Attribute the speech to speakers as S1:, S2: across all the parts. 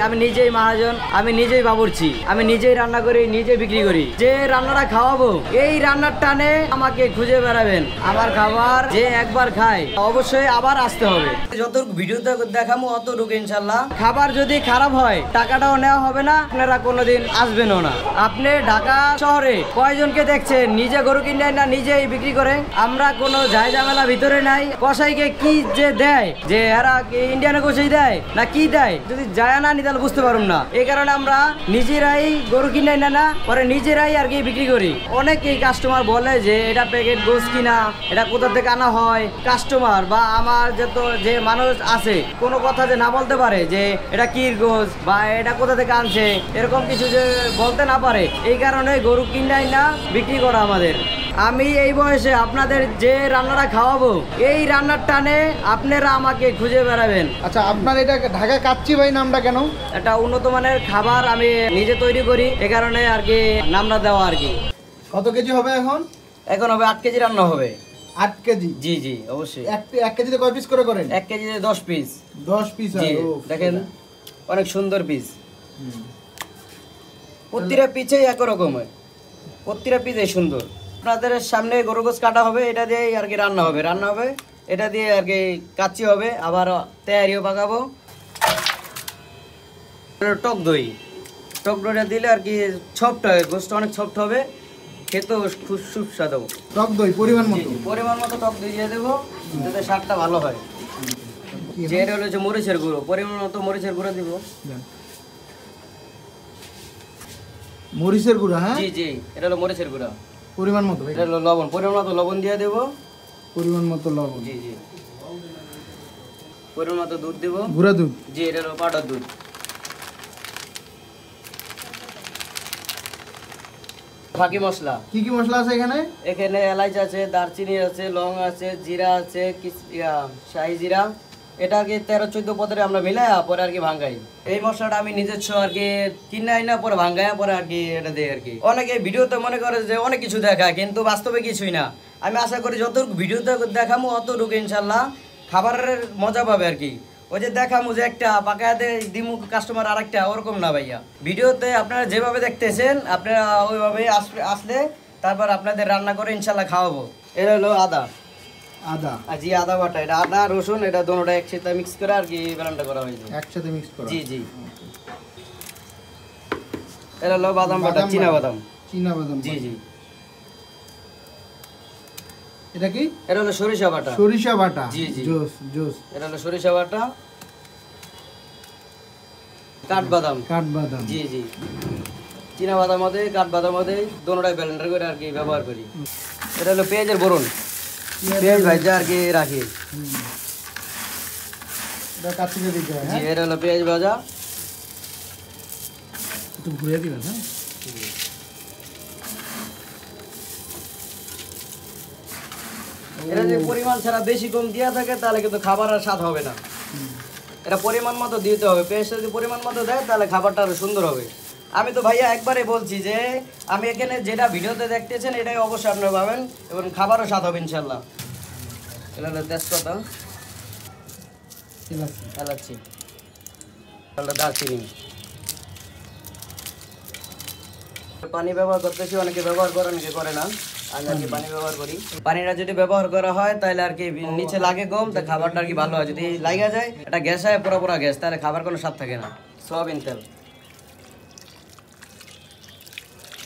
S1: আমি নিজেই মহাজন, আমি নিজেই বাবুর্চি, আমি নিজেই রান্না করি, নিজে বিক্রি করি। যে রান্নাটা খাওয়াবো এই রান্নার টানে আমাকে খুঁজে বেড়াবেন। আমার খাবার যে একবার খায় অবশ্যই আবার আসতে হবে। যতটুকু ভিডিওতে দেখাবো অতটুকু ইনশাল্লাহ। খাবার যদি খারাপ হয় টাকাটাও নেওয়া হবে না, আপনারা কোনোদিন আসবেনও না। আপনি ঢাকা শহরে কয়জনকে দেখছেন নিজে গরু কিনে না নিজেই বিক্রি করে? আমরা কোনো ঝাই ঝামেলা ভিতরে নাই। কসাইকে কি যে দেয়, যে এরা ইন্ডিয়ানে কষাই দেয় না কি দেয়, যদি যায় না নি তাহলে বুঝতে পারুম না। এই কারণে আমরা নিজেরাই গরু কিনে না পরে নিজেরাই আর কি বিক্রি করি। অনেকেই কাস্টমার বলে যে এটা প্যাকেট গোস কিনা, এটা কোথা থেকে আনা হয়। কাস্টমার বা আমার যে মানুষ আছে কোনো কথা যে না বলতে পারে যে এটা কি গোস বা এটা কোথা থেকে আনছে, এরকম কিছু যে বলতে না পারে, এই কারণে গরু কিনাই না বিক্রি করা আমাদের। আমি এই বয়সে আপনাদের যে রান্নাটা খাওয়াবো এই রান্নার টানে আপনারা আমাকে খুঁজে বেড়াবেন।
S2: আচ্ছা, আপনার এটা ঢাকা কাচ্চি ভাই নামটা কেন?
S1: একটা উন্নত মানের খাবার আমি নিজে তৈরি করি, এ কারণে আর কি নামটা দেওয়া আর কি।
S2: কত কেজি হবে এখন?
S1: এখন হবে 8 কেজি রান্না হবে।
S2: 8 কেজি?
S1: জি জি অবশ্যই।
S2: 1 কেজিতে কয় পিস করে করেন?
S1: 1 কেজিতে 10 পিস।
S2: 10 পিস?
S1: দেখেন অনেক সুন্দর পিস। প্রতিটা পিছে একরকম হয়, প্রতিটা পিছে সুন্দর। আপনাদের সামনে গরু গোস কাটা হবে, এটা দিয়ে আর কি রান্না হবে, এটা দিয়ে আর কি কাচ্চি হবে, আবার তেয়ারিও পাকাবো। টক দইটা দিলে আর কি সফট হবে, গোসটা অনেক সফট হবে, খেতেও খুব সুস্বাদু।
S2: টক দই পরিমাণ মতো
S1: টক দই দিয়ে দেবো যাতে স্বাদটা ভালো হয়। যেটা হলো যে মরিচের গুঁড়ো, পরিমাণ মতো মরিচের গুঁড়ো দিব।
S2: মরিচের গুঁড়া? হ্যাঁ
S1: জি জি, এটা হলো মরিচের গুঁড়া।
S2: পরিমাণ মতো?
S1: এটা হলো লবণ, পরিমাণ মতো লবণ দিয়ে দেবো।
S2: পরিমাণ মতো লবণ?
S1: জি জি। পরিমাণ মতো দুধ দেবো,
S2: গুঁড়া দুধ?
S1: জি, এটা হলো পাউডার দুধ। বাকি মশলা
S2: কি কি মশলা আছে এখানে?
S1: এখানে এলাচ আছে, দারচিনি আছে, লং আছে, জিরা আছে, শাহি জিরা। এটা আর কি 13-14 পদের আমরা মিলাই পরে আর কি ভাঙ্গাই। এই মশলাটা আমি নিজস্ব আর কি কিনাই না, পরে ভাঙ্গাই পরে আর কি এটা দেই আর কি। অনেকে ভিডিওতে মনে করে যে অনেক কিছু দেখায়, কিন্তু বাস্তবে কিছুই না। আমি আশা করি যতটুকু ভিডিওতে দেখামো অতটুকু ইনশাল্লাহ খাবারের মজা পাবে আর কি। ওই যে দেখামো যে একটা পাকাতে দিমু কাস্টমার আর একটা, ওরকম না ভাইয়া। ভিডিওতে আপনারা যেভাবে দেখতেছেন আপনারা ওইভাবেই আসলে তারপর আপনাদের রান্না করে ইনশাল্লাহ খাওয়াবো। এটা হলো আদা। জি, আদা বাটা। এটা আদা রসুন এটা দুটোটা একসাথে মিক্স করে আর কি ব্লেন্ড করা হয়েছে।
S2: একসাথে মিক্স করা? জি জি।
S1: এটা হলো বাদাম বাটা, চীনা বাদাম।
S2: জি জি। এটা কি?
S1: এটা হলো সরিষা বাটা। জি জি। জোস। এটা হলো সরিষা বাটা। কাঠবাদাম। জি জি। চীনা বাদাম মধ্যে কাঠবাদাম মধ্যে দুটোটাই ব্লেন্ডার করে আর কি ব্যবহার করি। এটা হলো পেঁয়াজের বরণ, পেঁয়াজ ভাজা আর কি রাখি। জি, এটা হলো পেঁয়াজ ভাজা।
S2: একটু ঘুরিয়ে দিবেন? হ্যাঁ।
S1: এটা যদি পরিমাণ ছাড়া বেশি কম দেওয়া থাকে তাহলে কিন্তু খাবার আর স্বাদ হবে না। এটা পরিমাণ মতো দিতে হবে। পেঁয়াজটা যদি পরিমাণ মতো দেয় তাহলে খাবারটা আরো সুন্দর হবে। আমি তো ভাইয়া একবারে বলছি যে আমি এখানে যেটা ভিডিওতে দেখতেছেন এটাই অবশ্যই আপনারা পাবেন এবং খাবারও স্বাদ হবে ইনশাল্লাহ। এটা হলো তেজপাতা, এলাচি, দারচিনি। পানি ব্যবহার করতেছি, অনেকে ব্যবহার করে অনেকে করে না। আমি আর কি পানি ব্যবহার করি। পানিটা যদি ব্যবহার করা হয় তাহলে আর কি নিচে লাগে কম, তা খাবারটা আর কি ভালো হয়। যদি লাগা যায় এটা গ্যাস হয় পুরো গ্যাস, তাহলে খাবার কোনো স্বাদ থাকে না। সয়াবিন তেল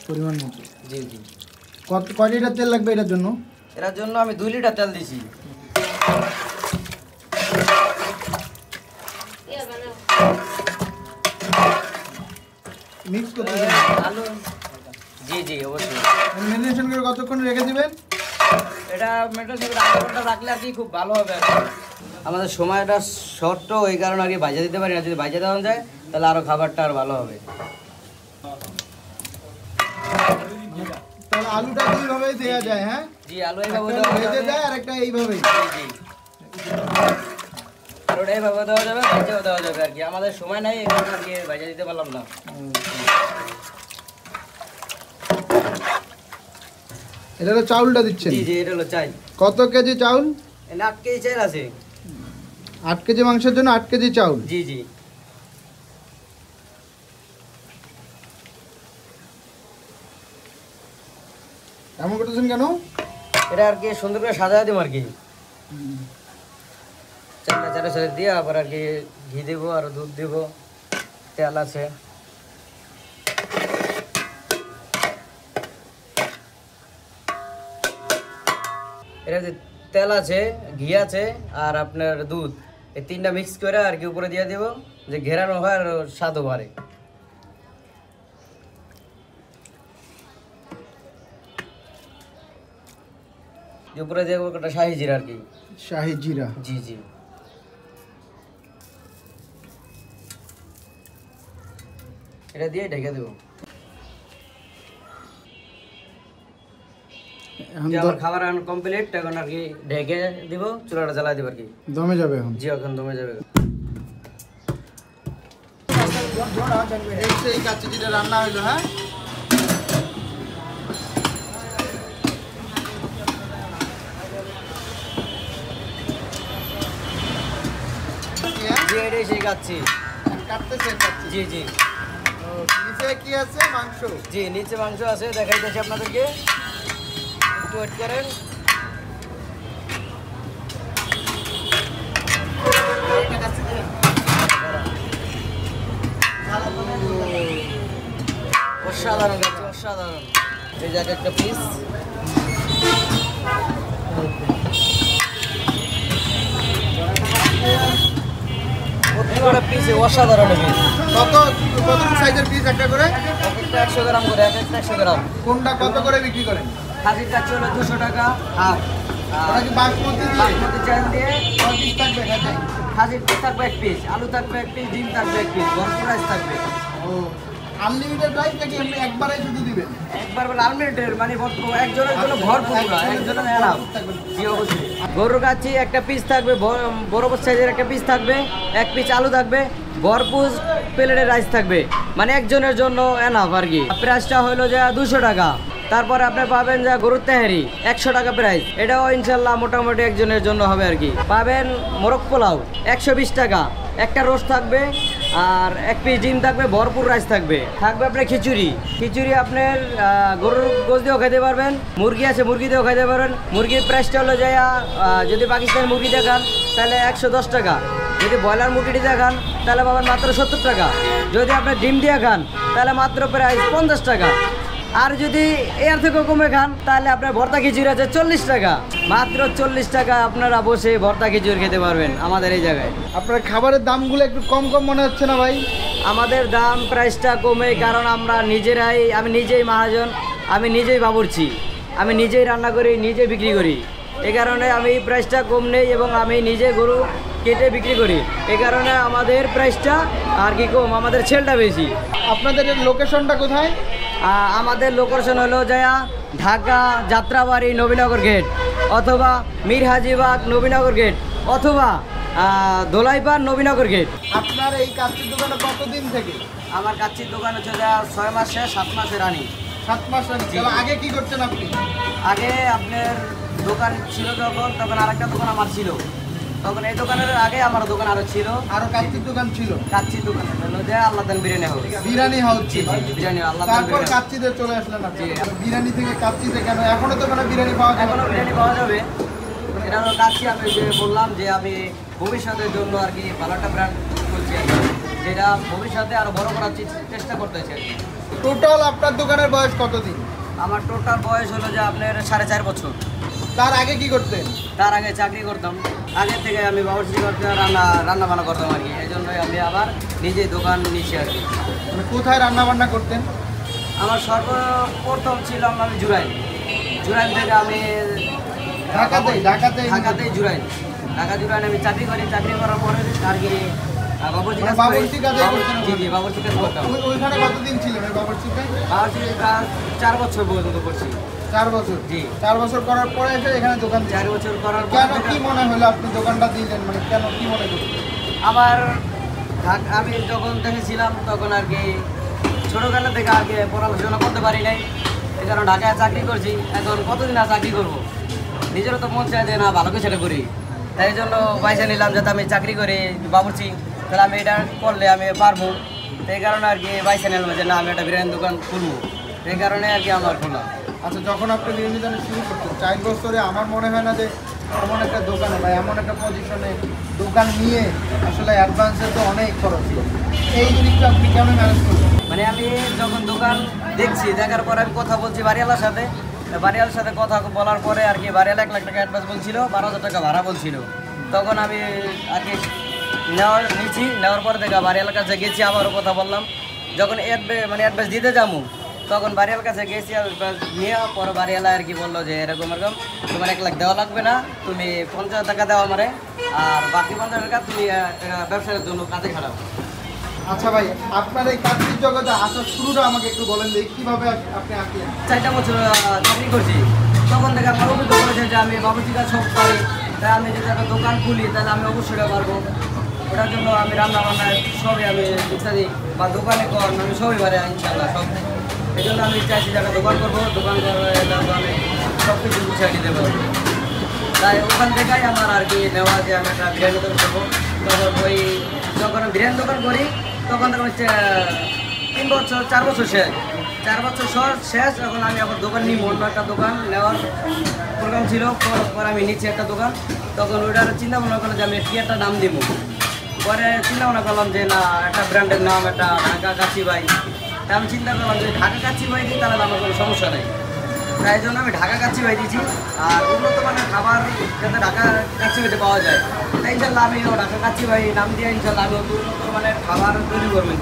S2: পরিমাণ মতো?
S1: জি জি।
S2: কয় লিটার তেল লাগবে এটার জন্য?
S1: এটার জন্য আমি 2 লিটার তেল দিছি।
S2: মিক্স করতে
S1: আলু? জি জি অবশ্যই।
S2: ম্যারিনেশন করে কতক্ষণ রেখে দিবেন?
S1: এটা ম্যারিনেশন করে 8 ঘন্টা রাখলে আর কি খুব ভালো হবে। আমাদের সময়টা শর্ট, ওই কারণে আগে ভাজা দিতে পারি না। যদি ভাজা দেওয়া যায় তাহলে আরো খাবারটা আর ভালো হবে।
S2: তাহলে আলুটা এইভাবেই দেয়া যায়? হ্যাঁ
S1: জি, আলু এইভাবে
S2: ভেজে দেয় আর একটা এইভাবেই?
S1: জি জি। আর ওটা এইভাবে দেওয়া যাবে, ভাজাও দেওয়া যাবে আর কি। আমাদের সময় নাই, এই কারণে আর কি ভাজা দিতে পারলাম না।
S2: এটা হলো চাউলটা দিচ্ছেন?
S1: জি জি, এটা হলো চাই।
S2: কত কেজি চাউল?
S1: 8 কেজি চাল আছে।
S2: 8 কেজি মাংসের জন্য 8 কেজি চাউল?
S1: জি জি।
S2: এমন করতেছেন কেন?
S1: এটা আর কি সুন্দর করে সাজায় দেবো আর কি। চারটা চারে সাথে দিয়ে আবার আর কি ঘি দেবো আর দুধ দেবো, তেল আছে। এটা যে তেল আছে, ঘি আছে আর আপনার দুধ, এই তিনটা মিক্স করে আর কি উপরে দিয়ে দেবো, যে ঘেরানো হয় আর স্বাদও বাড়ে। উপরে দেবো একটা শাহি জিরা আর কি।
S2: শাহি জিরা।
S1: জি জি। এটা দিয়ে ঢেকে দেবো। আমার খাবার কমপ্লিট, এখন আর কি ঢেকে দিব, চুলাটা জ্বালাই দেবো আর কি।
S2: দমে যাবে এখন?
S1: জি, এখন দমে যাবে।
S2: এই কাচ্চি যেটা রান্না হইলো, হ্যাঁ
S1: জি, এটাই সেই কাচ্চি।
S2: কাটতেছেন কাচ্চি?
S1: জি জি।
S2: নিচে কি আছে? মাংস?
S1: জি, নিচে মাংস আছে, দেখাইতেছি আপনাদেরকে, একটু ওয়েট করেন। অসাধারণ কাচ্চি, অসাধারণ। এই জায়গায় একটা পিস, পিস অসাধারণ পিস।
S2: কত কত সাইজের পিস একটা করে?
S1: একটা 100 গ্রাম করে, এক একটা 100 গ্রাম।
S2: কোনটা কত করে বিক্রি করেন?
S1: খাসির কাচ্চি হলো 200 টাকা হাফ।
S2: ওরা কি বাসমতি দিয়ে?
S1: বাসমতি চাল দিয়ে।
S2: কত পিস থাকবে খাসি?
S1: খাসির পিস থাকবে 1 পিস, আলু থাকবে 1 পিস, ডিম থাকবে 1 পিস, ভরপুর রাইস থাকবে।
S2: ও, আনলিমিটেড রাইস নাকি এমনি একবারে শুধু দিবেন?
S1: একবার বলে আনলিমিটেড, মানে একজনের জন্য ভরপুর, একজনের এনাফ। জি অবশ্যই। গরুর কাচ্চি একটা পিস থাকবে, বরাবর সাইজের একটা পিস থাকবে, 1 পিস আলু থাকবে, ভরপুর প্লেটের রাইস থাকবে, মানে একজনের জন্য এনাফ আর কি। প্রাইসটা হলো যে 200 টাকা। তারপরে আপনি পাবেন যা গরুর তেহারি 100 টাকা প্রাইস, এটাও ইনশাল্লাহ মোটামুটি একজনের জন্য হবে আর কি। পাবেন মোরগ পোলাও 120 টাকা, একটা রোস্ট থাকবে আর 1 পিস ডিম থাকবে, ভরপুর রাইস থাকবে। থাকবে আপনার খিচুড়ি, খিচুড়ি আপনার গরুর গোশ দিয়েও খাইতে পারবেন, মুরগি আছে মুরগি দিয়েও খাইতে পারবেন। মুরগির প্রাইসটা হলো যে যদি পাকিস্তানি মুরগি দেখান তাহলে 110 টাকা, যদি ব্রয়লার মুরগিটি দেখান তাহলে পাবেন মাত্র 70 টাকা, যদি আপনি ডিম দিয়ে খান তাহলে মাত্র প্রাইস 50 টাকা, আর যদি এর থেকেও কমে খান তাহলে আপনার ভর্তা খিচুড়ি আছে 40 টাকা। মাত্র 40 টাকা আপনারা বসে ভর্তা খিচুড়ি খেতে পারবেন আমাদের এই জায়গায়।
S2: আপনার খাবারের দামগুলো একটু কম কম মনে হচ্ছে না ভাই?
S1: আমাদের দাম প্রাইসটা কমে, কারণ আমরা নিজেরাই, আমি নিজেই মহাজন, আমি নিজেই বাবুর্চি, আমি নিজেই রান্না করি, নিজে বিক্রি করি। এই কারণে আমি প্রাইসটা কম নেই এবং আমি নিজে গরু কেটে বিক্রি করি, এই কারণে আমাদের প্রাইসটা আর কি কম, আমাদের সেলটা বেশি।
S2: আপনাদের লোকেশনটা কোথায়?
S1: আমাদের লোকেশন হলো যায়া ঢাকা যাত্রাবাড়ি নবীনগর গেট, অথবা মীর হাজিবাগ নবীনগর গেট, অথবা দোলাইপাড় নবীনগর গেট।
S2: আপনার এই কাচ্চির দোকানে কতদিন থেকে?
S1: আমার কাচ্চির দোকান হচ্ছে যা 6 মাসে 7 মাসে রানি।
S2: 7 মাস রানি। আগে কি করছেন আপনি?
S1: আগে আপনার দোকান ছিল তখন আরেকটা দোকান আমার ছিল, তখন এই দোকানের আগে আমার দোকান আরো ছিল,
S2: আরো কাচ্চির দোকান ছিল।
S1: কাচ্চির দোকান হলো যে আল্লাহদান বিরিয়ানি হাউস।
S2: বিরিয়ানি হাউস ছিল।
S1: বিরিয়ানি আল্লাহদান
S2: তারপর
S1: বিরিয়ানি।
S2: কাচ্চিতে চলে আসলেন আপনি। বিরিয়ানি থেকে কাচ্চিতে কেন? এখনো তো মানে বিরিয়ানি পাওয়া যায়?
S1: এখনো বিরিয়ানি পাওয়া যাবে। এটা হলো কাচ্চি, আমি যে বললাম যে আমি ভবিষ্যতের জন্য আর কি ভালো একটা ব্র্যান্ড করছি আর কি, যেটা ভবিষ্যতে আরো বড় করার চেষ্টা করতেছি আর কি।
S2: টোটাল আপনার দোকানের বয়স কতদিন?
S1: আমার টোটাল বয়স হলো যে আপনার 4.5 বছর।
S2: তার আগে কি করতেন?
S1: তার আগে চাকরি করতাম, আগে থেকে আমি বাবুর্চি করতাম, রান্না বান্না করতাম আর কি, এই জন্যই আমি আবার নিজেই দোকান নিচ্ছি আর কি।
S2: মানে কোথায় রান্না বান্না করতেন?
S1: আমার সর্বপ্রথম ছিলাম আমি জুরাইন থেকে আমি ঢাকাতেই জুরাইন, ঢাকা জুরাইন আমি চাকরি করি। চাকরি করার পরে আর কি বাবুর্চি কাজ জি জি বাবুর্চি কাজ করতাম।
S2: ওইখানে কতদিন ছিলেন বাবুর্চিতে?
S1: বাবুর্চি কাজ 4 বছর পর্যন্ত করছি।
S2: 4 বছর?
S1: জি।
S2: 4 বছর করার পরে এসে এখানে দোকান
S1: 4 বছর করার
S2: কেন,
S1: পর
S2: কি মনে হলো আপনি দোকানটা দিলেন? মানে কেন, কি মনে করছেন?
S1: আমার আমি যখন দেখেছিলাম তখন আর কি ছোটোবেলা থেকে আর কি পড়াশোনা করতে পারি নাই, এই কারণে ঢাকায় চাকরি করছি। এখন কতদিন আর চাকরি করবো, নিজেরও তো মন চায় যে না ভালো কিছু করি, তাই জন্য পয়সা নিলাম যাতে আমি চাকরি করি বাবুর্চি, তাহলে আমি এটা করলে আমি পারবো, তো এই কারণে আর কি পয়সা নিলাম যে না আমি একটা বিরিয়ানি দোকান খুলবো। এই কারণে আর কি আমার খোলা।
S2: আচ্ছা, যখন আপনি বিরিয়ানি দোকান শুরু করতেন 4 বছরে, আমার মনে হয় না যে এমন একটা দোকানে বা এমন একটা পজিশনে দোকান নিয়ে আসলে অ্যাডভান্সে তো অনেক খরচ। এই জিনিসটা আপনি কেমন ম্যানেজ করবেন?
S1: মানে আমি যখন দোকান দেখছি, দেখার পরে আমি কথা বলছি বাড়িওয়ালার সাথে, বাড়িওয়ালার সাথে কথা বলার পরে আর কি বাড়িওয়ালা 1 লাখ টাকা অ্যাডভান্স বলছিল, 12,000 টাকা ভাড়া বলছিল। তখন আমি আর কি নেওয়ার পরে দেখা বাড়িওয়ালার কাছে গেছি, আবারও কথা বললাম। যখন অ্যাডভান্স দিতে যাবো তখন বাড়িওয়ালার কাছে গেছি, নিয়ে পরে বাড়িওয়ালা আর কি বললো যে এরকম তোমার 1 লাখ দেওয়া লাগবে না, তুমি 50 টাকা দাও আমারে, আর বাকি 50 টাকা তুমি ব্যবসার জন্য কাজে খাটাও।
S2: আচ্ছা ভাই, আপনার এই কাজের জগতে আসার শুরুটা আমাকে একটু বলেন যে কীভাবে আপনি আসলেন?
S1: 4টা বছর চাকরি করছি, তখন থেকে আমার অভিজ্ঞতা হয়েছে যে আমি বাবুর্চি কাজ সব পারি। তাই আমি যদি একটা দোকান খুলি তাহলে আমি অবশ্যই পারবো। ওটার জন্য আমি রান্না বান্না সবই আমি ইত্যাদি বা দোকানে আমি সবই পারি ইনশাল্লাহ সব। এই জন্য আমি চাইছি যে একটা দোকান করবো, দোকান করে আমি সব কিছু গুছিয়ে নিতে পারবো। তাই ওখান থেকেই আমার আর কি নেওয়া যে আমি একটা বিরিয়ানি দোকান করবো। যখন আমি বিরিয়ানি দোকান করি তখন তখন 4 বছর শেষ, 4 বছর শেষ। এখন আমি আবার দোকান নিই, অন্য একটা দোকান নেওয়ার প্রোগ্রাম ছিল। পরে আমি নিচ্ছি একটা দোকান, তখন ওইটার চিন্তা ভাবনা করলাম যে আমি কি একটা নাম দিব। পরে চিন্তা ভাবনা করলাম যে না, একটা ব্র্যান্ডের নাম একটা ঢাকা কাচ্চি ভাই। তাই আমি চিন্তা করলাম যে ঢাকা কাচ্চি ভাই দিই তাহলে আমার কোনো সমস্যা নেই। তাই জন্য আমি ঢাকা কাচ্চি ভাই দিয়েছি। আর উন্নত মানের খাবার যাতে ঢাকা কাচ্চি ভাইতে পাওয়া যায়, তাই ইনশাল্লাহ আমি ঢাকা কাচ্চি ভাই নাম দিয়ে ইনশাল্লাহ আমি উন্নত মানের খাবার তৈরি করবেন।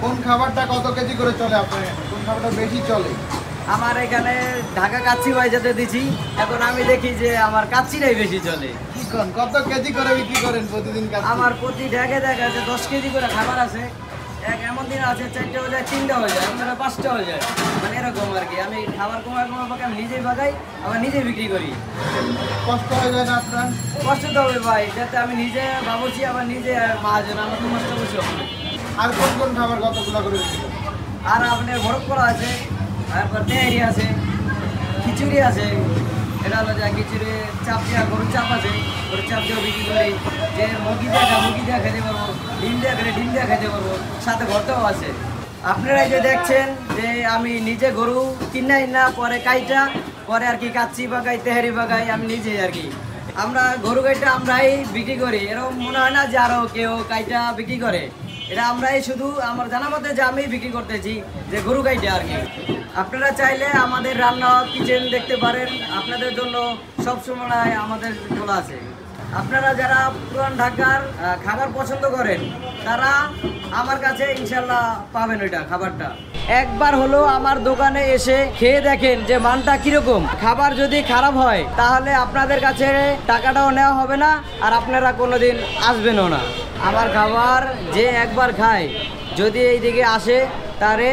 S2: কোন খাবারটা কত কেজি করে চলে আপনার? কোন খাবারটা বেশি চলে?
S1: আমার এখানে ঢাকা কাচ্চি ভাই যেতে দিচ্ছি, এখন আমি দেখি যে আমার কাচ্চিটাই বেশি চলে।
S2: কি কোন কত কেজি করে বিক্রি করেন প্রতিদিন?
S1: আমার প্রতি ঢাকে দেখা আছে 10 কেজি করে খাবার আছে। এমন দিন আছে 4টে হয়ে যায়, 3টে হয়ে যায়, 5টে হয়ে যায়, মানে এরকম আর কি। আমি খাবার কমায় আমি নিজেই বাগাই, আবার নিজেই বিক্রি করি।
S2: কষ্ট হয়ে যায় না আপনার?
S1: কষ্ট তো হবে ভাই, যাতে আমি নিজে বাবুর্চি আবার নিজে মহাজন, আমার তো কষ্ট করছি।
S2: আর কোন কোন খাবার কতগুলো করে বিক্রি করেন?
S1: আর আপনার বরফ করা আছে, তারপর তেহারি আছে, খিচুড়ি আছে। এটা হলো যা খিচুড়ি, চাপ দেওয়া গরুর চাপ আছে, গরুর চাপ দিয়েও বিক্রি করি। যে মুরগি দিয়ে খেতে পারবো, ডিম দিয়ে খেতে পারবো, সাথে ঘরটাও আছে। আপনারাই যে দেখছেন যে আমি নিজে গরু কিনাই না, পরে কাইটা, পরে আর কি কাচ্চি বাগাই, তেহারি বাগাই আমি নিজেই আর কি। আমরা গরু গাইটা আমরাই বিক্রি করি, এরকম মনে হয় না যে আরও কেউ কাইটা বিক্রি করে। এটা আমরাই শুধু আমার জানা মতে যে আমি বিক্রি করতেছি যে গরু গাইটা আর কি। আপনারা চাইলে আমাদের রান্না কিচেন দেখতে পারেন, আপনাদের জন্য সবসময় আমাদের খোলা আছে। আপনারা যারা পুরান ঢাকার খাবার পছন্দ করেন তারা আমার কাছে ইনশাল্লাহ পাবেন ওইটা খাবারটা। একবার হলো আমার দোকানে এসে খেয়ে দেখেন যে মানটা কিরকম। খাবার যদি খারাপ হয় তাহলে আপনাদের কাছে টাকাটাও নেওয়া হবে না, আর আপনারা কোনোদিন আসবেনও না। আমার খাবার যে একবার খায় যদি এইদিকে আসে তারে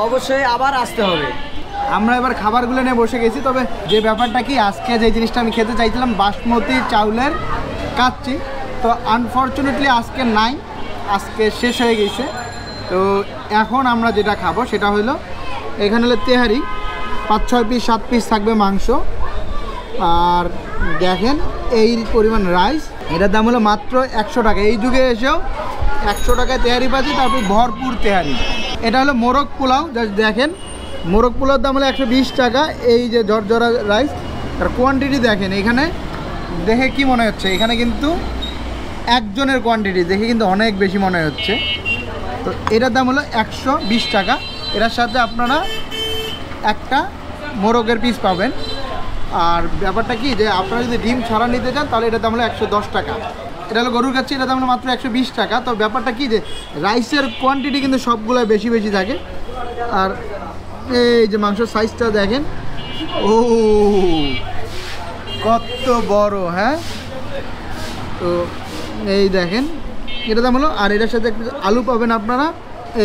S1: অবশ্যই আবার আসতে হবে।
S2: আমরা এবার খাবারগুলো নিয়ে বসে গেছি, তবে যে ব্যাপারটা কি, আজকে যে জিনিসটা আমি খেতে চাইছিলাম বাসমতি চাউলের কাচ্চি, তো আনফর্চুনেটলি আজকে নাই, আজকে শেষ হয়ে গেছে। তো এখন আমরা যেটা খাবো সেটা হলো, এখানে হলো তেহারি, 5-6 পিস 7 পিস থাকবে মাংস, আর দেখেন এই পরিমাণ রাইস। এটার দাম হলো মাত্র 100 টাকা। এই যুগে এসেও 100 টাকায় তেহারি পাচ্ছি, তারপর ভরপুর তেহারি। এটা হলো মোরগ পোলাও, জাস্ট দেখেন মোরগ পোলাওর দাম হলো 120 টাকা। এই যে ঝরঝরা রাইস, আর কোয়ান্টিটি দেখেন, এখানে দেখে কি মনে হচ্ছে, এখানে কিন্তু একজনের কোয়ান্টিটি দেখে কিন্তু অনেক বেশি মনে হচ্ছে। তো এটার দাম হলো 120 টাকা। এটার সাথে আপনারা একটা মোরগের পিস পাবেন। আর ব্যাপারটা কি, যে আপনারা যদি ডিম ছাড়া নিতে চান তাহলে এটার দাম হলো 110 টাকা। এটা হলো গরুর কাচ্চি, এটার দাম হলো মাত্র 120 টাকা। তো ব্যাপারটা কি, যে রাইসের কোয়ান্টিটি কিন্তু সবগুলো বেশি বেশি থাকে। আর এই যে মাংসের সাইজটা দেখেন, ও কত বড়, হ্যাঁ। তো এই দেখেন এটার দাম হলো, আর এটার সাথে একটু আলু পাবেন আপনারা।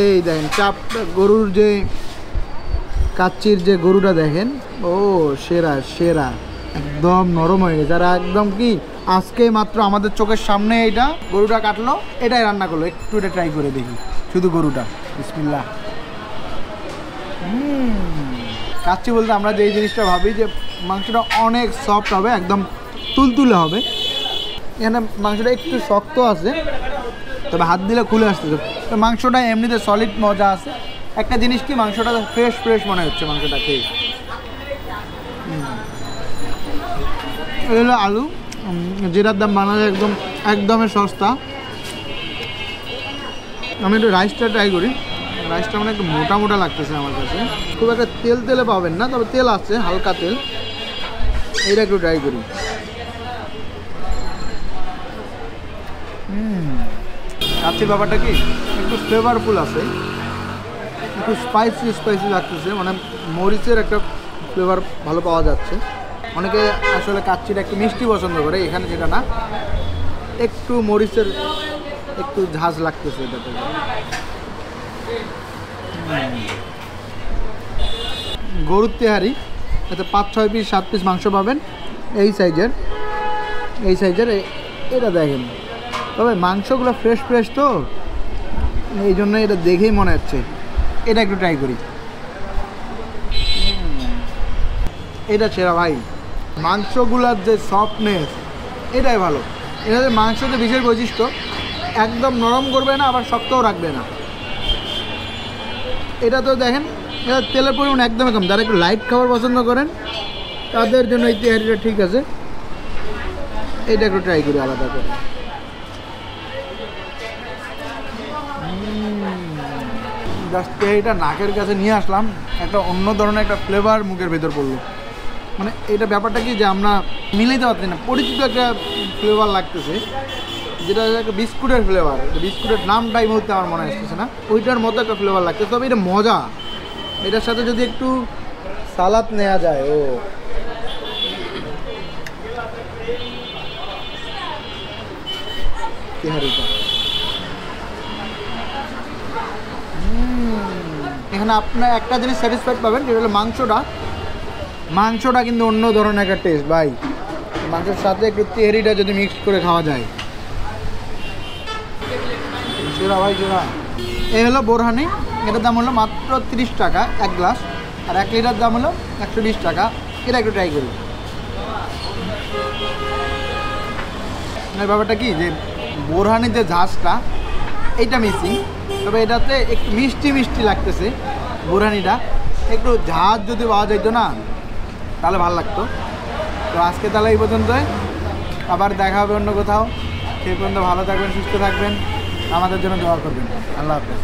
S2: এই দেখেন চাপটা, গরুর যে কাচ্চির যে গরুটা দেখেন, ও সেরা সেরা, একদম নরম হয়ে গেছে। আর একদম কি, আজকে মাত্র আমাদের চোখের সামনে এইটা গরুটা কাটলো, এটাই রান্না করলো। একটু এটা ট্রাই করে দেখি, শুধু গরুটা। বিসমিল্লাহ। কাচ্চি বলতে আমরা যে এই জিনিসটা ভাবি যে মাংসটা অনেক সফট হবে, একদম তুলতুলে হবে। এখানে মাংসটা একটু শক্ত আছে, তবে হাত দিলে খুলে আসতেছে। তো মাংসটা এমনিতে সলিড মজা আছে, একটা জিনিস কি মাংসটা ফ্রেশ ফ্রেশ মনে হচ্ছে মাংসটা খেয়ে। এই হলো আলু, যেটার দাম বানালে একদমই সস্তা। আমি একটু রাইসটা ট্রাই করি। রাইসটা মানে একটু মোটা মোটা লাগতেছে আমার কাছে, খুব একটা তেল তেলে পাবেন না, তবে তেল আছে, হালকা তেল। এইটা একটু ট্রাই করি। কাচ্চির ব্যাপারটা কি একটু ফ্লেভারফুল আছে, একটু স্পাইসি স্পাইসি লাগতেছে, মানে মরিচের একটা ফ্লেভার ভালো পাওয়া যাচ্ছে। অনেকে আসলে কাচ্চিটা একটু মিষ্টি পছন্দ করে, এখানে সেটা না, একটু মরিচের একটু ঝাঁজ লাগতেছে এটাতে। গরুর তেহারি, এতে 5-6 পিস 7 পিস মাংস পাবেন, এই সাইজের এটা দেখেন। তবে মাংসগুলো ফ্রেশ ফ্রেশ তো, এই জন্য এটা দেখেই মনে হচ্ছে। এটা একটু ট্রাই করি। এটা সেরা ভাই, মাংসগুলার যে সফটনেস এটাই ভালো। এটাতে মাংসের যে বিশেষ বৈশিষ্ট্য, একদম নরম করবে না আবার শক্তও রাখবে না। এটা তো দেখেন, এটা তেলের পরিমাণ একদমই কম। যারা একটু লাইট খাবার পছন্দ করেন তাদের জন্য এই তেহারিটা ঠিক আছে। এটা একটু ট্রাই করি আলাদা করে। জাস্ট তেহারিটা নাকের কাছে নিয়ে আসলাম, একটা অন্য ধরনের একটা ফ্লেভার মুখের ভেতর পড়লো। মানে এটা ব্যাপারটা কি যে আমরা মিলাইতে পারছি না, পরিচিত একটা ফ্লেভার লাগতেছে, যেটা একটা বিস্কুটের ফ্লেভার। বিস্কুটের নামটাই মুহূর্তে আমার মনে আসতেছে না, ওইটার মতো একটা ফ্লেভার লাগছে। তবে এটা মজা। এটার সাথে যদি একটু সালাদ নেওয়া যায়, ও তেহারিটা এখানে আপনার একটা জিনিস স্যাটিসফাইড পাবেন, যেটা হলো মাংসটা কিন্তু অন্য ধরনের একটা টেস্ট ভাই। মাংসের সাথে একটু তেহারিটা যদি মিক্স করে খাওয়া যায়, সেরা ভাই সেরা। এই হলো বোরহানি, এটার দাম হলো মাত্র 30 টাকা 1 গ্লাস, আর 1 লিটার দাম হলো 120 টাকা। এটা একটু ট্রাই করি। এই ব্যাপারটা কি যে বোরহানির যে ঝাঁজটা এইটা মিসিং, তবে এটাতে একটু মিষ্টি মিষ্টি লাগতেছে বোরহানিটা। একটু ঝাঁজ যদি পাওয়া যেত না তাহলে ভালো লাগতো। তো আজকে তাহলে এই পর্যন্তই, আবার দেখা হবে অন্য কোথাও। সেই পর্যন্ত ভালো থাকবেন, সুস্থ থাকবেন, আমাদের জন্য দোয়া করবেন। আল্লাহ হাফেজ।